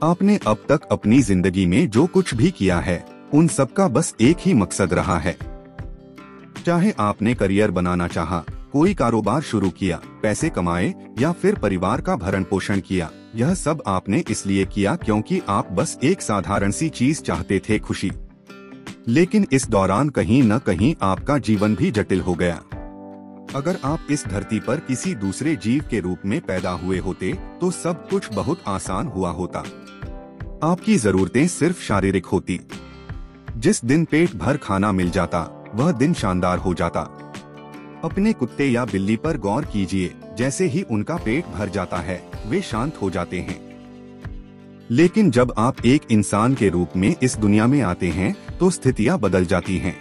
आपने अब तक अपनी जिंदगी में जो कुछ भी किया है उन सब का बस एक ही मकसद रहा है। चाहे आपने करियर बनाना चाहा, कोई कारोबार शुरू किया, पैसे कमाए या फिर परिवार का भरण पोषण किया, यह सब आपने इसलिए किया क्योंकि आप बस एक साधारण सी चीज चाहते थे, खुशी। लेकिन इस दौरान कहीं न कहीं आपका जीवन भी जटिल हो गया। अगर आप इस धरती पर किसी दूसरे जीव के रूप में पैदा हुए होते तो सब कुछ बहुत आसान हुआ होता। आपकी जरूरतें सिर्फ शारीरिक होती। जिस दिन पेट भर खाना मिल जाता वह दिन शानदार हो जाता। अपने कुत्ते या बिल्ली पर गौर कीजिए, जैसे ही उनका पेट भर जाता है वे शांत हो जाते हैं। लेकिन जब आप एक इंसान के रूप में इस दुनिया में आते हैं तो स्थितियां बदल जाती हैं।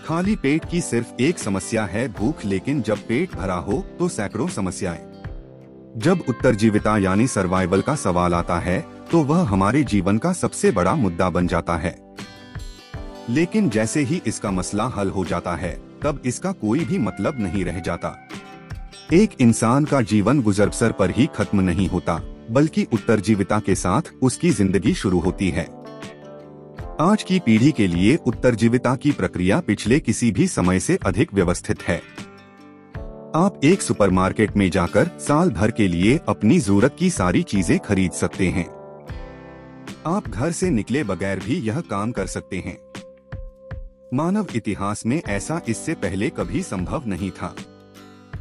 खाली पेट की सिर्फ एक समस्या है, भूख, लेकिन जब पेट भरा हो तो सैकड़ों समस्याएं। जब उत्तरजीविता यानी सर्वाइवल का सवाल आता है तो वह हमारे जीवन का सबसे बड़ा मुद्दा बन जाता है। लेकिन जैसे ही इसका मसला हल हो जाता है तब इसका कोई भी मतलब नहीं रह जाता। एक इंसान का जीवन गुजरबसर पर ही खत्म नहीं होता, बल्कि उत्तरजीविता के साथ उसकी जिंदगी शुरू होती है। आज की पीढ़ी के लिए उत्तरजीविता की प्रक्रिया पिछले किसी भी समय से अधिक व्यवस्थित है। आप एक सुपरमार्केट में जाकर साल भर के लिए अपनी जरूरत की सारी चीजें खरीद सकते हैं। आप घर से निकले बगैर भी यह काम कर सकते हैं। मानव इतिहास में ऐसा इससे पहले कभी संभव नहीं था।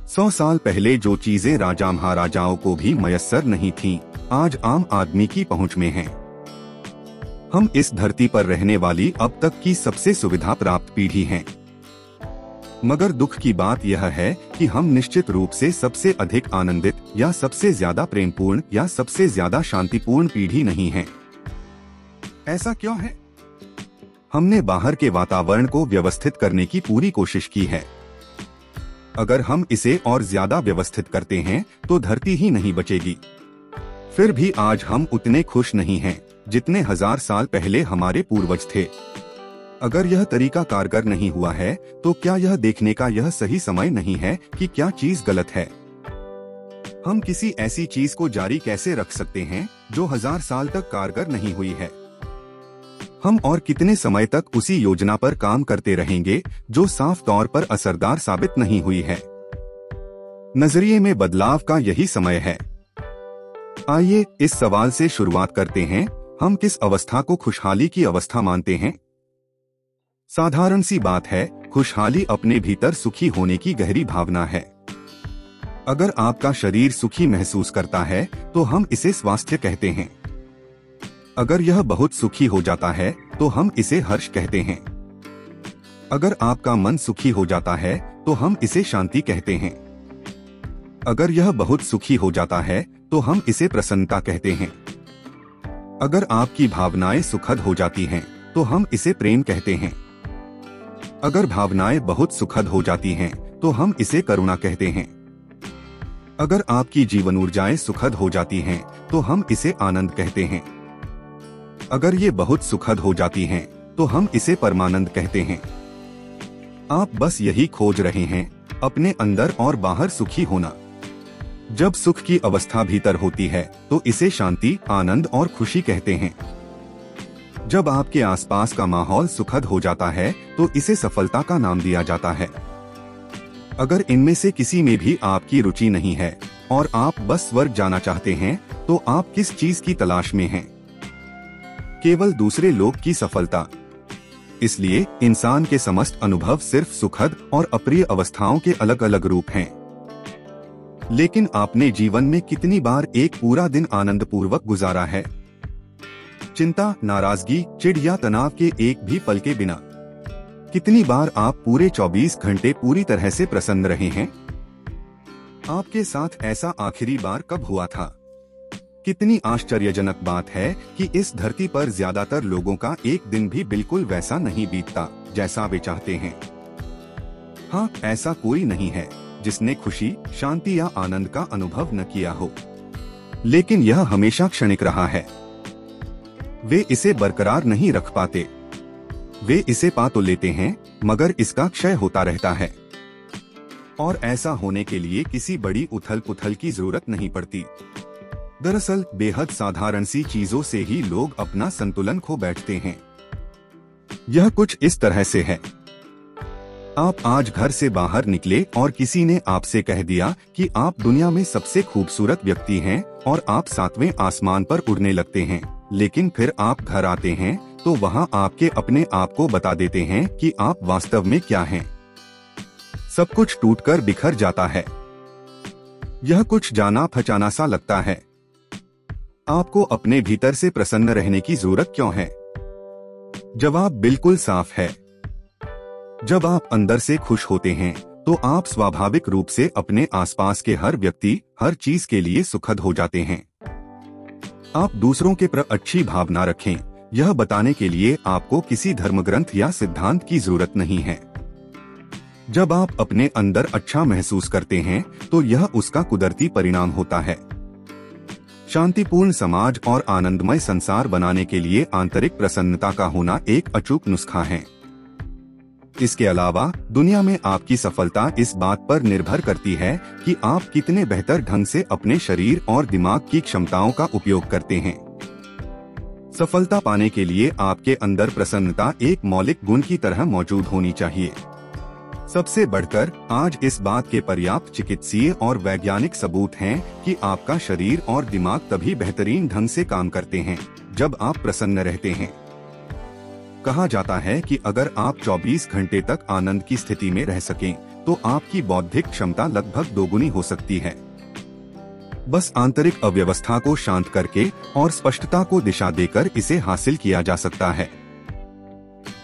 100 साल पहले जो चीजें राजा महाराजाओं को भी मयस्सर नहीं थीं, आज आम आदमी की पहुंच में हैं। हम इस धरती पर रहने वाली अब तक की सबसे सुविधा प्राप्त पीढ़ी हैं। मगर दुख की बात यह है कि हम निश्चित रूप से सबसे अधिक आनंदित या सबसे ज्यादा प्रेमपूर्ण या सबसे ज्यादा शांतिपूर्ण पीढ़ी नहीं हैं। ऐसा क्यों है? हमने बाहर के वातावरण को व्यवस्थित करने की पूरी कोशिश की है। अगर हम इसे और ज्यादा व्यवस्थित करते हैं तो धरती ही नहीं बचेगी। फिर भी आज हम उतने खुश नहीं हैं जितने 1000 साल पहले हमारे पूर्वज थे। अगर यह तरीका कारगर नहीं हुआ है तो क्या यह देखने का यह सही समय नहीं है कि क्या चीज गलत है? हम किसी ऐसी चीज को जारी कैसे रख सकते हैं जो 1000 साल तक कारगर नहीं हुई है? हम और कितने समय तक उसी योजना पर काम करते रहेंगे जो साफ तौर पर असरदार साबित नहीं हुई है? नजरिए में बदलाव का यही समय है। आइए इस सवाल से शुरुआत करते हैं, हम किस अवस्था को खुशहाली की अवस्था मानते हैं? साधारण सी बात है, खुशहाली अपने भीतर सुखी होने की गहरी भावना है। अगर आपका शरीर सुखी महसूस करता है तो हम इसे स्वास्थ्य कहते हैं। अगर यह बहुत सुखी हो जाता है तो हम इसे हर्ष कहते हैं। अगर आपका मन सुखी हो जाता है तो हम इसे शांति कहते हैं। अगर यह बहुत सुखी हो जाता है तो हम इसे प्रसन्नता कहते हैं। अगर आपकी भावनाएं सुखद हो जाती हैं तो हम इसे प्रेम कहते हैं। अगर भावनाएं बहुत सुखद हो जाती हैं तो हम इसे करुणा कहते हैं। अगर आपकी जीवन ऊर्जाएं सुखद हो जाती हैं तो हम इसे आनंद कहते हैं। अगर ये बहुत सुखद हो जाती हैं तो हम इसे परमानंद कहते हैं। आप बस यही खोज रहे हैं, अपने अंदर और बाहर सुखी होना। जब सुख की अवस्था भीतर होती है तो इसे शांति, आनंद और खुशी कहते हैं। जब आपके आसपास का माहौल सुखद हो जाता है तो इसे सफलता का नाम दिया जाता है। अगर इनमें से किसी में भी आपकी रुचि नहीं है और आप बस स्वर्ग जाना चाहते हैं तो आप किस चीज की तलाश में हैं? केवल दूसरे लोग की सफलता। इसलिए इंसान के समस्त अनुभव सिर्फ सुखद और अप्रिय अवस्थाओं के अलग अलग रूप हैं। लेकिन आपने जीवन में कितनी बार एक पूरा दिन आनंदपूर्वक गुजारा है? चिंता, नाराजगी, चिढ़ या तनाव के एक भी पल के बिना। कितनी बार आप पूरे 24 घंटे पूरी तरह से प्रसन्न रहे हैं? आपके साथ ऐसा आखिरी बार कब हुआ था? कितनी आश्चर्यजनक बात है कि इस धरती पर ज्यादातर लोगों का एक दिन भी बिल्कुल वैसा नहीं बीतता जैसा वे चाहते हैं। हाँ, ऐसा कोई नहीं है जिसने खुशी, शांति या आनंद का अनुभव न किया हो। लेकिन यह हमेशा क्षणिक रहा है। वे इसे बरकरार नहीं रख पाते। वे इसे पा तो लेते हैं मगर इसका क्षय होता रहता है। और ऐसा होने के लिए किसी बड़ी उथल पुथल की जरूरत नहीं पड़ती। दरअसल बेहद साधारण सी चीजों से ही लोग अपना संतुलन खो बैठते हैं। यह कुछ इस तरह से है। आप आज घर से बाहर निकले और किसी ने आपसे कह दिया कि आप दुनिया में सबसे खूबसूरत व्यक्ति हैं और आप 7वें आसमान पर उड़ने लगते हैं, लेकिन फिर आप घर आते हैं तो वहाँ आपके अपने आप को बता देते हैं कि आप वास्तव में क्या हैं। सब कुछ टूटकर बिखर जाता है। यह कुछ जाना पहचाना सा लगता है। आपको अपने भीतर से प्रसन्न रहने की जरूरत क्यों है? जवाब बिल्कुल साफ है। जब आप अंदर से खुश होते हैं तो आप स्वाभाविक रूप से अपने आसपास के हर व्यक्ति, हर चीज के लिए सुखद हो जाते हैं। आप दूसरों के प्रति अच्छी भावना रखें, यह बताने के लिए आपको किसी धर्मग्रंथ या सिद्धांत की जरूरत नहीं है। जब आप अपने अंदर अच्छा महसूस करते हैं तो यह उसका कुदरती परिणाम होता है। शांतिपूर्ण समाज और आनंदमय संसार बनाने के लिए आंतरिक प्रसन्नता का होना एक अचूक नुस्खा है। इसके अलावा दुनिया में आपकी सफलता इस बात पर निर्भर करती है कि आप कितने बेहतर ढंग से अपने शरीर और दिमाग की क्षमताओं का उपयोग करते हैं। सफलता पाने के लिए आपके अंदर प्रसन्नता एक मौलिक गुण की तरह मौजूद होनी चाहिए। सबसे बढ़कर आज इस बात के पर्याप्त चिकित्सीय और वैज्ञानिक सबूत हैं कि आपका शरीर और दिमाग तभी बेहतरीन ढंग से काम करते हैं जब आप प्रसन्न रहते हैं। कहा जाता है कि अगर आप 24 घंटे तक आनंद की स्थिति में रह सकें तो आपकी बौद्धिक क्षमता लगभग दोगुनी हो सकती है। बस आंतरिक अव्यवस्था को शांत करके और स्पष्टता को दिशा देकर इसे हासिल किया जा सकता है।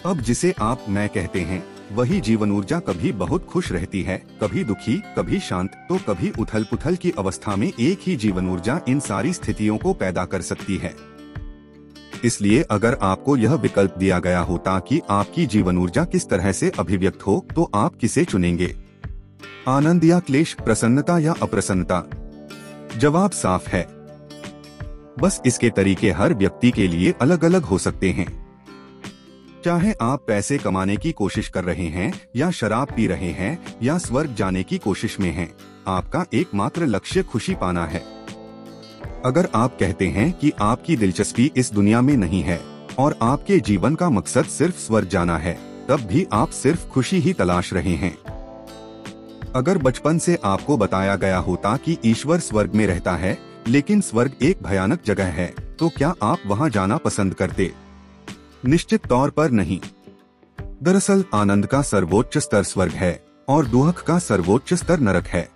अब जिसे आप मैं कहते हैं वही जीवन ऊर्जा कभी बहुत खुश रहती है, कभी दुखी, कभी शांत तो कभी उथल पुथल की अवस्था में एक ही जीवन ऊर्जा इन सारी स्थितियों को पैदा कर सकती है। इसलिए अगर आपको यह विकल्प दिया गया होता कि आपकी जीवन ऊर्जा किस तरह से अभिव्यक्त हो तो आप किसे चुनेंगे? आनंद या क्लेश, प्रसन्नता या अप्रसन्नता? जवाब साफ है। बस इसके तरीके हर व्यक्ति के लिए अलग अलग हो सकते हैं। चाहे आप पैसे कमाने की कोशिश कर रहे हैं या शराब पी रहे हैं या स्वर्ग जाने की कोशिश में हैं, आपका एकमात्र लक्ष्य खुशी पाना है। अगर आप कहते हैं कि आपकी दिलचस्पी इस दुनिया में नहीं है और आपके जीवन का मकसद सिर्फ स्वर्ग जाना है, तब भी आप सिर्फ खुशी ही तलाश रहे हैं। अगर बचपन से आपको बताया गया होता कि ईश्वर स्वर्ग में रहता है लेकिन स्वर्ग एक भयानक जगह है, तो क्या आप वहां जाना पसंद करते? निश्चित तौर पर नहीं। दरअसल आनंद का सर्वोच्च स्तर स्वर्ग है और दुख का सर्वोच्च स्तर नरक है।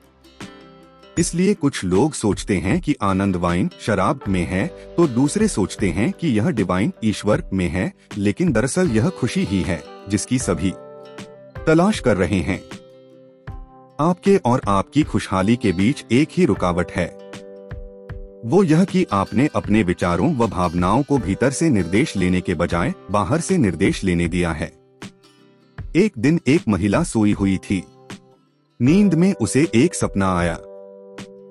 इसलिए कुछ लोग सोचते हैं कि आनंद वाइन, शराब में है तो दूसरे सोचते हैं कि यह डिवाइन, ईश्वर में है, लेकिन दरअसल यह खुशी ही है जिसकी सभी तलाश कर रहे हैं। आपके और आपकी खुशहाली के बीच एक ही रुकावट है, वो यह कि आपने अपने विचारों व भावनाओं को भीतर से निर्देश लेने के बजाय बाहर से निर्देश लेने दिया है। एक दिन एक महिला सोई हुई थी। नींद में उसे एक सपना आया।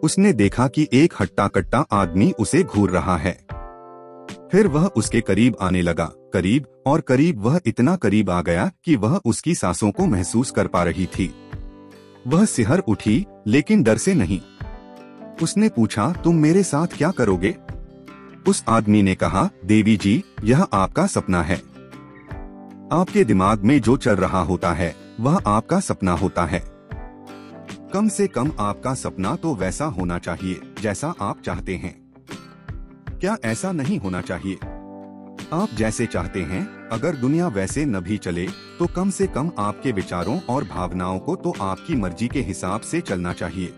उसने देखा कि एक हट्टा कट्टा आदमी उसे घूर रहा है। फिर वह उसके करीब आने लगा, करीब और करीब। वह इतना करीब आ गया कि वह उसकी सांसों को महसूस कर पा रही थी। वह सिहर उठी लेकिन डर से नहीं। उसने पूछा, तुम मेरे साथ क्या करोगे? उस आदमी ने कहा, देवी जी, यह आपका सपना है। आपके दिमाग में जो चल रहा होता है वह आपका सपना होता है। कम से कम आपका सपना तो वैसा होना चाहिए जैसा आप चाहते हैं। क्या ऐसा नहीं होना चाहिए? आप जैसे चाहते हैं, अगर दुनिया वैसे न भी चले तो कम से कम आपके विचारों और भावनाओं को तो आपकी मर्जी के हिसाब से चलना चाहिए।